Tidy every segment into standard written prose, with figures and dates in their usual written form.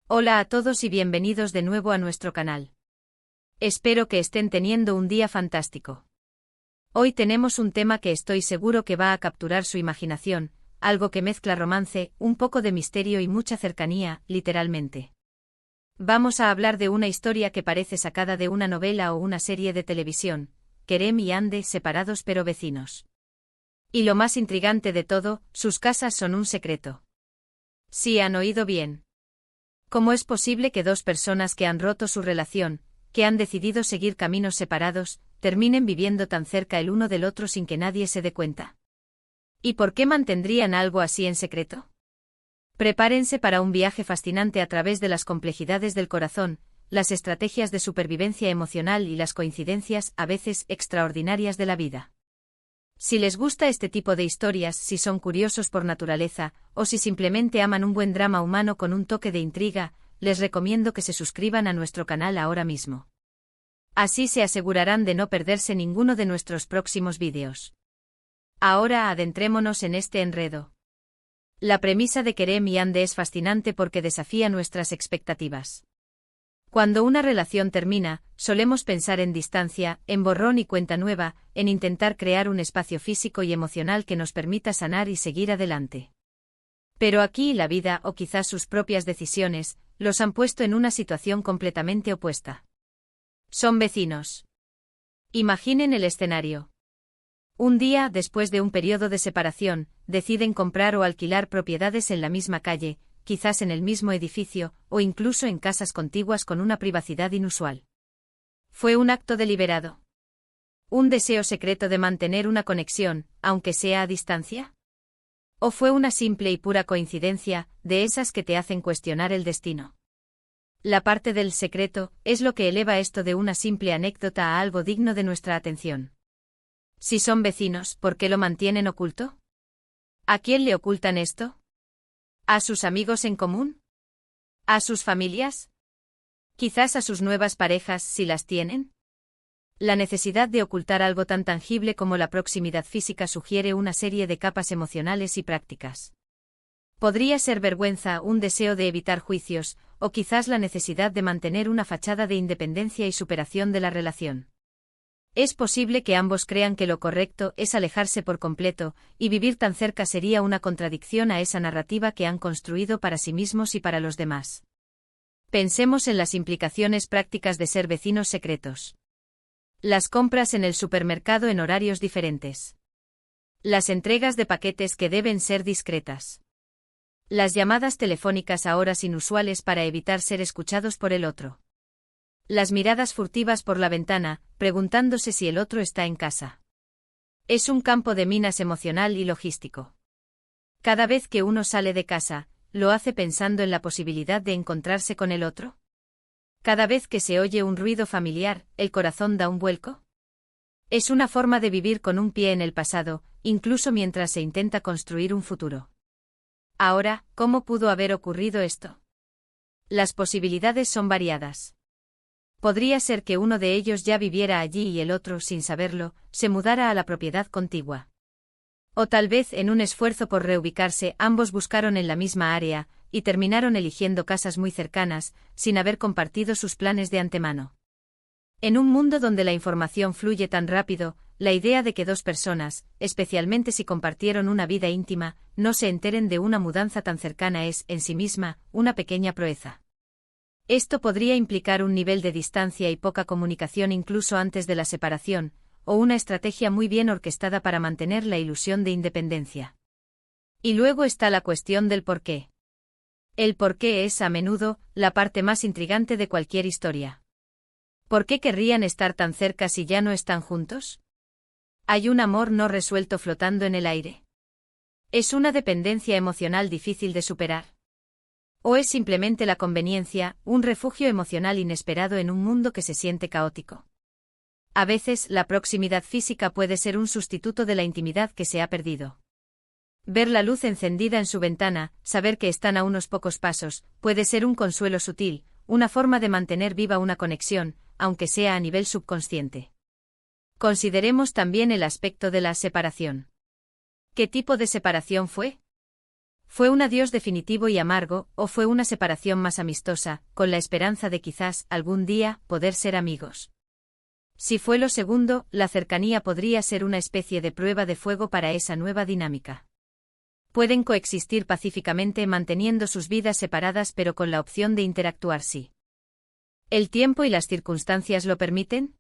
Hola a todos y bienvenidos de nuevo a nuestro canal. Espero que estén teniendo un día fantástico. Hoy tenemos un tema que estoy seguro que va a capturar su imaginación, algo que mezcla romance, un poco de misterio y mucha cercanía, literalmente. Vamos a hablar de una historia que parece sacada de una novela o una serie de televisión, Kerem y Ande separados pero vecinos. Y lo más intrigante de todo, sus casas son un secreto. Sí, han oído bien. ¿Cómo es posible que dos personas que han roto su relación, que han decidido seguir caminos separados, terminen viviendo tan cerca el uno del otro sin que nadie se dé cuenta? ¿Y por qué mantendrían algo así en secreto? Prepárense para un viaje fascinante a través de las complejidades del corazón, las estrategias de supervivencia emocional y las coincidencias, a veces extraordinarias, de la vida. Si les gusta este tipo de historias, si son curiosos por naturaleza, o si simplemente aman un buen drama humano con un toque de intriga, les recomiendo que se suscriban a nuestro canal ahora mismo. Así se asegurarán de no perderse ninguno de nuestros próximos vídeos. Ahora adentrémonos en este enredo. La premisa de Kerem y Ande es fascinante porque desafía nuestras expectativas. Cuando una relación termina, solemos pensar en distancia, en borrón y cuenta nueva, en intentar crear un espacio físico y emocional que nos permita sanar y seguir adelante. Pero aquí la vida, o quizás sus propias decisiones, los han puesto en una situación completamente opuesta. Son vecinos. Imaginen el escenario. Un día, después de un periodo de separación, deciden comprar o alquilar propiedades en la misma calle, quizás en el mismo edificio, o incluso en casas contiguas con una privacidad inusual. ¿Fue un acto deliberado? ¿Un deseo secreto de mantener una conexión, aunque sea a distancia? ¿O fue una simple y pura coincidencia, de esas que te hacen cuestionar el destino? La parte del secreto es lo que eleva esto de una simple anécdota a algo digno de nuestra atención. Si son vecinos, ¿por qué lo mantienen oculto? ¿A quién le ocultan esto? ¿A sus amigos en común? ¿A sus familias? ¿Quizás a sus nuevas parejas, si las tienen? La necesidad de ocultar algo tan tangible como la proximidad física sugiere una serie de capas emocionales y prácticas. Podría ser vergüenza, un deseo de evitar juicios, o quizás la necesidad de mantener una fachada de independencia y superación de la relación. Es posible que ambos crean que lo correcto es alejarse por completo, y vivir tan cerca sería una contradicción a esa narrativa que han construido para sí mismos y para los demás. Pensemos en las implicaciones prácticas de ser vecinos secretos. Las compras en el supermercado en horarios diferentes. Las entregas de paquetes que deben ser discretas. Las llamadas telefónicas a horas inusuales para evitar ser escuchados por el otro. Las miradas furtivas por la ventana, preguntándose si el otro está en casa. Es un campo de minas emocional y logístico. Cada vez que uno sale de casa, ¿lo hace pensando en la posibilidad de encontrarse con el otro? Cada vez que se oye un ruido familiar, ¿el corazón da un vuelco? Es una forma de vivir con un pie en el pasado, incluso mientras se intenta construir un futuro. Ahora, ¿cómo pudo haber ocurrido esto? Las posibilidades son variadas. Podría ser que uno de ellos ya viviera allí y el otro, sin saberlo, se mudara a la propiedad contigua. O tal vez en un esfuerzo por reubicarse ambos buscaron en la misma área, y terminaron eligiendo casas muy cercanas, sin haber compartido sus planes de antemano. En un mundo donde la información fluye tan rápido, la idea de que dos personas, especialmente si compartieron una vida íntima, no se enteren de una mudanza tan cercana es, en sí misma, una pequeña proeza. Esto podría implicar un nivel de distancia y poca comunicación incluso antes de la separación, o una estrategia muy bien orquestada para mantener la ilusión de independencia. Y luego está la cuestión del porqué. El porqué es, a menudo, la parte más intrigante de cualquier historia. ¿Por qué querrían estar tan cerca si ya no están juntos? ¿Hay un amor no resuelto flotando en el aire? ¿Es una dependencia emocional difícil de superar? ¿O es simplemente la conveniencia, un refugio emocional inesperado en un mundo que se siente caótico? A veces, la proximidad física puede ser un sustituto de la intimidad que se ha perdido. Ver la luz encendida en su ventana, saber que están a unos pocos pasos, puede ser un consuelo sutil, una forma de mantener viva una conexión, aunque sea a nivel subconsciente. Consideremos también el aspecto de la separación. ¿Qué tipo de separación fue? ¿Fue un adiós definitivo y amargo, o fue una separación más amistosa, con la esperanza de quizás, algún día, poder ser amigos? Si fue lo segundo, la cercanía podría ser una especie de prueba de fuego para esa nueva dinámica. Pueden coexistir pacíficamente manteniendo sus vidas separadas pero con la opción de interactuar si el tiempo y las circunstancias lo permiten.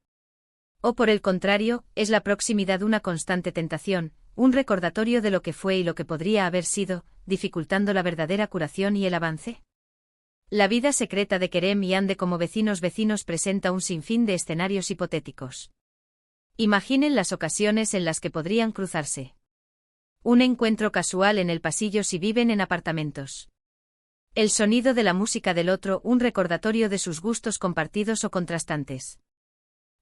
O por el contrario, es la proximidad una constante tentación, un recordatorio de lo que fue y lo que podría haber sido, dificultando la verdadera curación y el avance. La vida secreta de Kerem y Ande como vecinos presenta un sinfín de escenarios hipotéticos. Imaginen las ocasiones en las que podrían cruzarse. Un encuentro casual en el pasillo si viven en apartamentos. El sonido de la música del otro, un recordatorio de sus gustos compartidos o contrastantes.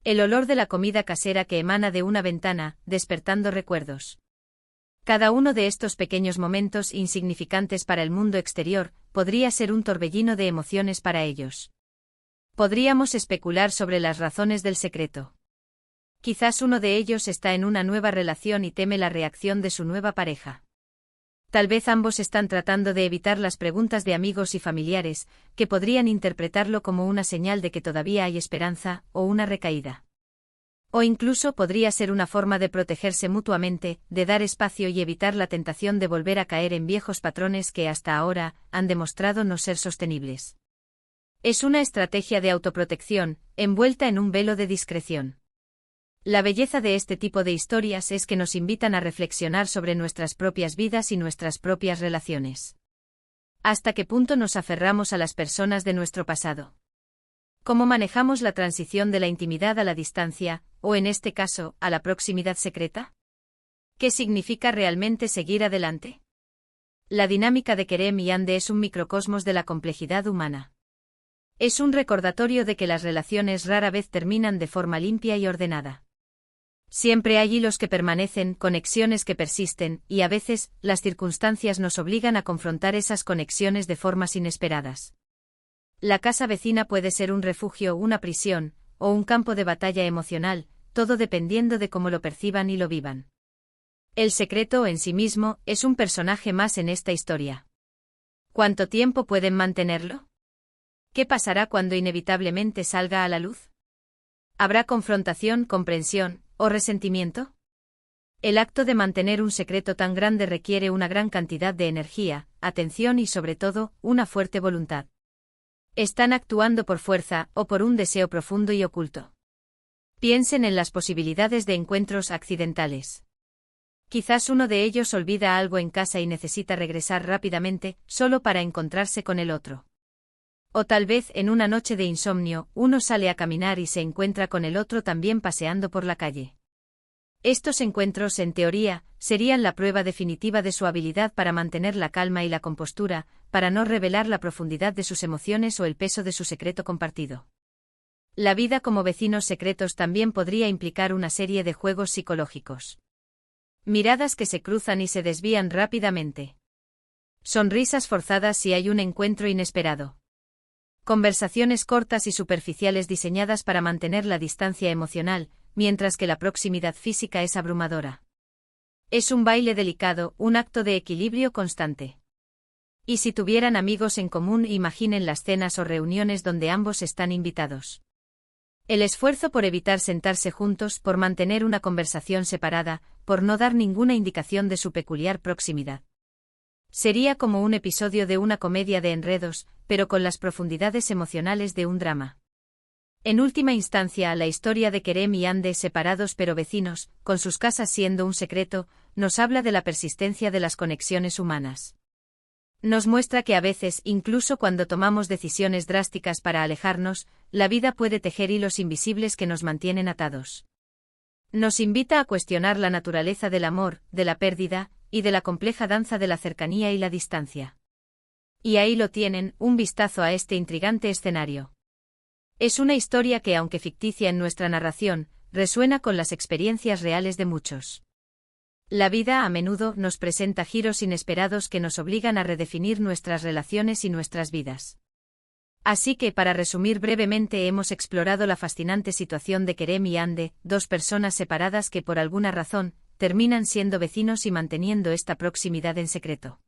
El olor de la comida casera que emana de una ventana, despertando recuerdos. Cada uno de estos pequeños momentos insignificantes para el mundo exterior, podría ser un torbellino de emociones para ellos. Podríamos especular sobre las razones del secreto. Quizás uno de ellos está en una nueva relación y teme la reacción de su nueva pareja. Tal vez ambos están tratando de evitar las preguntas de amigos y familiares, que podrían interpretarlo como una señal de que todavía hay esperanza, o una recaída. O incluso podría ser una forma de protegerse mutuamente, de dar espacio y evitar la tentación de volver a caer en viejos patrones que hasta ahora han demostrado no ser sostenibles. Es una estrategia de autoprotección, envuelta en un velo de discreción. La belleza de este tipo de historias es que nos invitan a reflexionar sobre nuestras propias vidas y nuestras propias relaciones. ¿Hasta qué punto nos aferramos a las personas de nuestro pasado? ¿Cómo manejamos la transición de la intimidad a la distancia, o en este caso, a la proximidad secreta? ¿Qué significa realmente seguir adelante? La dinámica de Kerem y Ande es un microcosmos de la complejidad humana. Es un recordatorio de que las relaciones rara vez terminan de forma limpia y ordenada. Siempre hay hilos que permanecen, conexiones que persisten, y a veces, las circunstancias nos obligan a confrontar esas conexiones de formas inesperadas. La casa vecina puede ser un refugio, una prisión, o un campo de batalla emocional, todo dependiendo de cómo lo perciban y lo vivan. El secreto en sí mismo es un personaje más en esta historia. ¿Cuánto tiempo pueden mantenerlo? ¿Qué pasará cuando inevitablemente salga a la luz? ¿Habrá confrontación, comprensión, o resentimiento? El acto de mantener un secreto tan grande requiere una gran cantidad de energía, atención y sobre todo, una fuerte voluntad. ¿Están actuando por fuerza o por un deseo profundo y oculto? Piensen en las posibilidades de encuentros accidentales. Quizás uno de ellos olvida algo en casa y necesita regresar rápidamente, solo para encontrarse con el otro. O tal vez en una noche de insomnio, uno sale a caminar y se encuentra con el otro también paseando por la calle. Estos encuentros, en teoría, serían la prueba definitiva de su habilidad para mantener la calma y la compostura, para no revelar la profundidad de sus emociones o el peso de su secreto compartido. La vida como vecinos secretos también podría implicar una serie de juegos psicológicos. Miradas que se cruzan y se desvían rápidamente. Sonrisas forzadas si hay un encuentro inesperado. Conversaciones cortas y superficiales diseñadas para mantener la distancia emocional, mientras que la proximidad física es abrumadora. Es un baile delicado, un acto de equilibrio constante. Y si tuvieran amigos en común, imaginen las cenas o reuniones donde ambos están invitados. El esfuerzo por evitar sentarse juntos, por mantener una conversación separada, por no dar ninguna indicación de su peculiar proximidad. Sería como un episodio de una comedia de enredos, pero con las profundidades emocionales de un drama. En última instancia, la historia de Kerem y Ande, separados pero vecinos, con sus casas siendo un secreto, nos habla de la persistencia de las conexiones humanas. Nos muestra que a veces, incluso cuando tomamos decisiones drásticas para alejarnos, la vida puede tejer hilos invisibles que nos mantienen atados. Nos invita a cuestionar la naturaleza del amor, de la pérdida, y de la compleja danza de la cercanía y la distancia. Y ahí lo tienen, un vistazo a este intrigante escenario. Es una historia que, aunque ficticia en nuestra narración, resuena con las experiencias reales de muchos. La vida a menudo nos presenta giros inesperados que nos obligan a redefinir nuestras relaciones y nuestras vidas. Así que, para resumir brevemente, hemos explorado la fascinante situación de Kerem y Ande, dos personas separadas que por alguna razón, terminan siendo vecinos y manteniendo esta proximidad en secreto.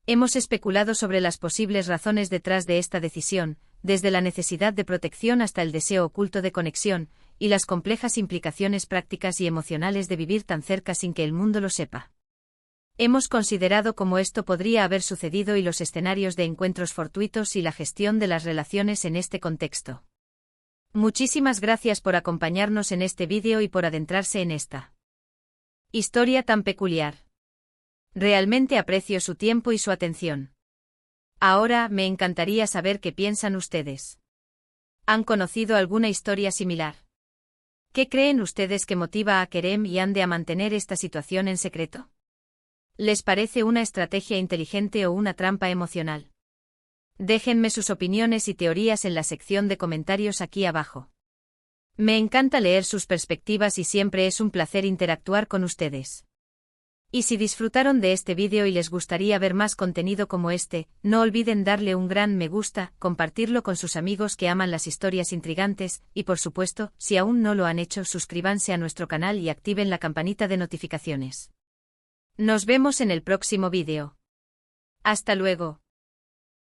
Hemos especulado sobre las posibles razones detrás de esta decisión, desde la necesidad de protección hasta el deseo oculto de conexión, y las complejas implicaciones prácticas y emocionales de vivir tan cerca sin que el mundo lo sepa. Hemos considerado cómo esto podría haber sucedido y los escenarios de encuentros fortuitos y la gestión de las relaciones en este contexto. Muchísimas gracias por acompañarnos en este vídeo y por adentrarse en esta historia tan peculiar. Realmente aprecio su tiempo y su atención. Ahora, me encantaría saber qué piensan ustedes. ¿Han conocido alguna historia similar? ¿Qué creen ustedes que motiva a Kerem y Ande a mantener esta situación en secreto? ¿Les parece una estrategia inteligente o una trampa emocional? Déjenme sus opiniones y teorías en la sección de comentarios aquí abajo. Me encanta leer sus perspectivas y siempre es un placer interactuar con ustedes. Y si disfrutaron de este vídeo y les gustaría ver más contenido como este, no olviden darle un gran me gusta, compartirlo con sus amigos que aman las historias intrigantes, y por supuesto, si aún no lo han hecho, suscríbanse a nuestro canal y activen la campanita de notificaciones. Nos vemos en el próximo vídeo. Hasta luego.